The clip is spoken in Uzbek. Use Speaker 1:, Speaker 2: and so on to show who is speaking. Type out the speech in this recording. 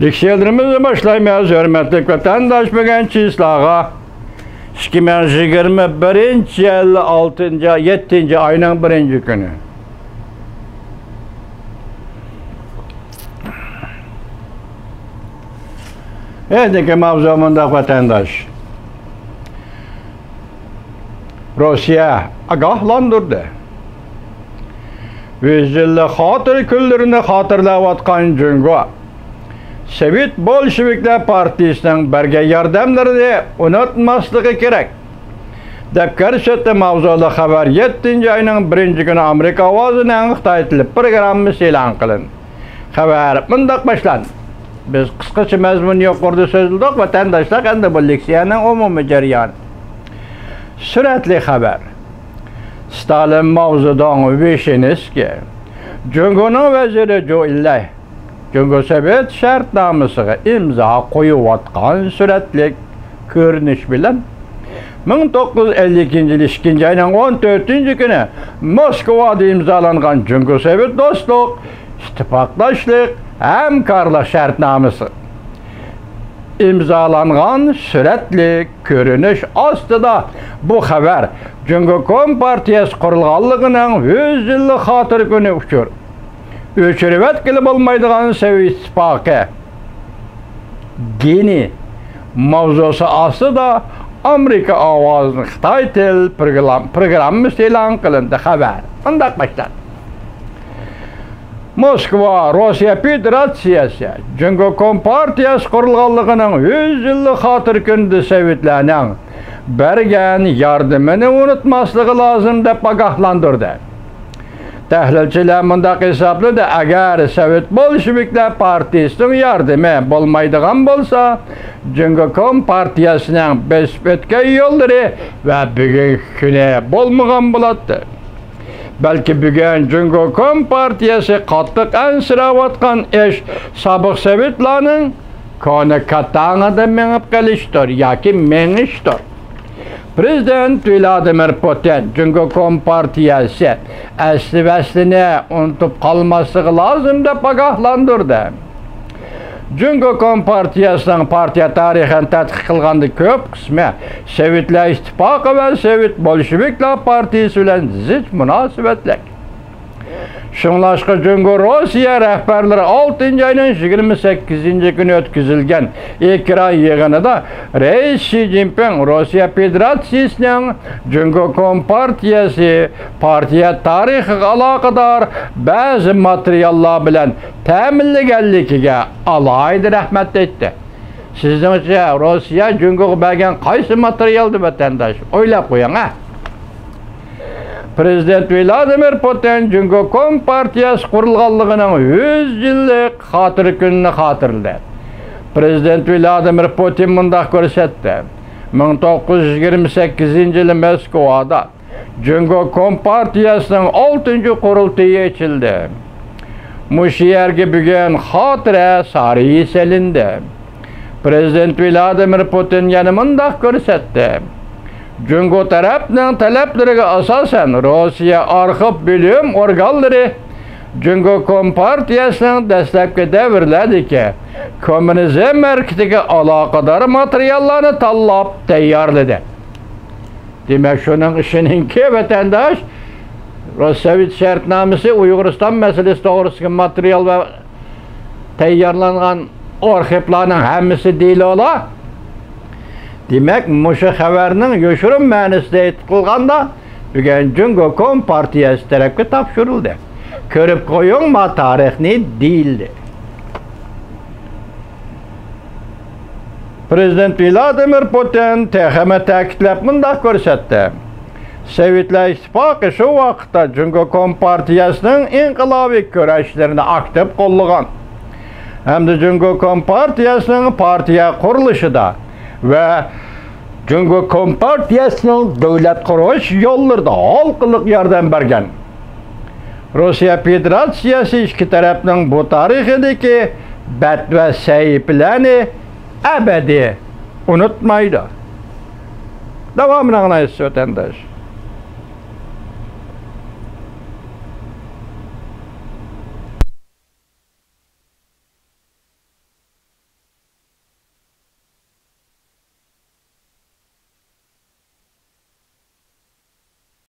Speaker 1: Yükseldirimizi başlaymayız, hürmetli vatandaş bugün çizlağa 2021 yıl 7. ayının 1. günü. Eldeki mavzumunda vatandaş Rusya agahlandırdı. 100 yıllık hatır küllerini hatırlayatkan Cungo Sovet Bolşevikler Partisi'nin berge yardımlarını unutmaslığı gerek. Dep görüşetті mavzulu haber 7. ayının 1. günü Amerika avazının Xitaytilip programı e'lon qilindi. Haber mundaq başlandı. Biz qisqacha mazmun yuqorida so'zildik, vatandaşlar endi bu leksiyaning umumiy jarayoni. Suratli haber. Stalin mavzudan beşinizki Cungo'nun veziri Zhou Enlay Cungo Sovet şartnamasiga imzo qo'yayotgan suratli ko'rinish bilan 1952 yil 2. ayning 14. günü Moskvada imzolangan Cungo Sovet do'stlik, ittifoqdoshlik, hamkorlik shartnomasi imzolangan suratli ko'rinish ostida bu xabar Cungo Kompartiyasi qurilganligining 100 yillik xotir kuni uchun o'chirib o'tkilib bo'lmaydigan Sovet ittifoqi geni mavzusi ostida Amerika ovozining Xitoy til programmasi e'lon qilindi. Xabar bunday başlandı. Moskva Rusya Federatsiyasi Cungo Kompartiyasi qurilganligining 100 yillik xotir kunida Sovetlarning bergan yordamini unutmasligi lozim deb ogohlantirdi. Tahlilchilar mundaq hisobladi, agar Sovet Bolşeviklar Partisining yordami bo'lmaydigan bo'lsa, Cungo Kompartiyasining bosib o'tgan yo'llari va bugungi kuni bo'lmagan bo'ladi. Belki bugün Cungo Kompartiyasi qattiq ansirayotgan ish sobiq Sovetlarning koni katangida mengib qolishdir yoki mengishdir. Prezident Vladimir Putin Cungo Kompartiyasi aslini unutib qolmasligi lozim deb ogohlantirdi. Cungo Kompartiyasining partiya tarixini tadqiq qilganda ko'p qismi Sovetlar ittifoqi va Sovet Bolşeviklar Partiyasi bilan zich munosabatli. Şunlaşqa Cungo Rusya rahbarlari 6. ayning 28. günü o'tkazilgan ekran yig'inida Reis Xi Jinping Rusya Federatsiyasining Cungo Kompartiyasi partiya tarixiga aloqador ba'zi materiallar bilan ta'minlaganligiga alohida rahmat aytdi. Sizningcha Rusya Cungoga bergan qaysi materialdi vatandosh? O'ylab qo'ying ha. Prezident Vladimir Putin Cungo Kompartiyasi qurilganligining 100 yillik xotir kunini xotirladi. Prezident Vladimir Putin mundaq ko'rsatdi. 1928 yili Moskvada Cungo Kompartiyasining 6. qurultoyi ochildi. Mushu yerga bugun xotira sari selindi. Prezident Vladimir Putin yana mundaq ko'rsatdi. Cungo tarafning talablariga asosan Rusya arxiv bilim organlari Cungo Kompartiyasining dastlabki davrlardagi kommunizm harakatiga aloqador materiallarni tanlab tayyorladi. Demak, shuning ishininki vatandosh Sovet shartnomasi Uyg'uriston masalasi to'g'risida material va tayyorlangan arxivlarning hammasi deyiladi. Demek, muşu xabarning yoshirin ma'nosida aytilganda bugun Cungo Kompartiyasi tarafga topshirildi. Ko'rib qo'ying, ma tarixni deyildi. Prezident Vladimir Putin TXM ta'kidlab mundaq ko'rsatdi. Sovetlar ittifoqi shu vaqtda Cungo Kompartiyasining inqilobiy kurashlarini aktiv qo'llagan. Hamda Cungo Kompartiyasining partiya qurilishida ve Cungo Kompartiyasining davlat qurish yo'llarida halqiliq yordam bergan. Rusya Federatsiyasi ikki tarafning bu tarixidagi bad va sayiblarni abadiy unutmaydi. Davomini anglaysiz vatandosh.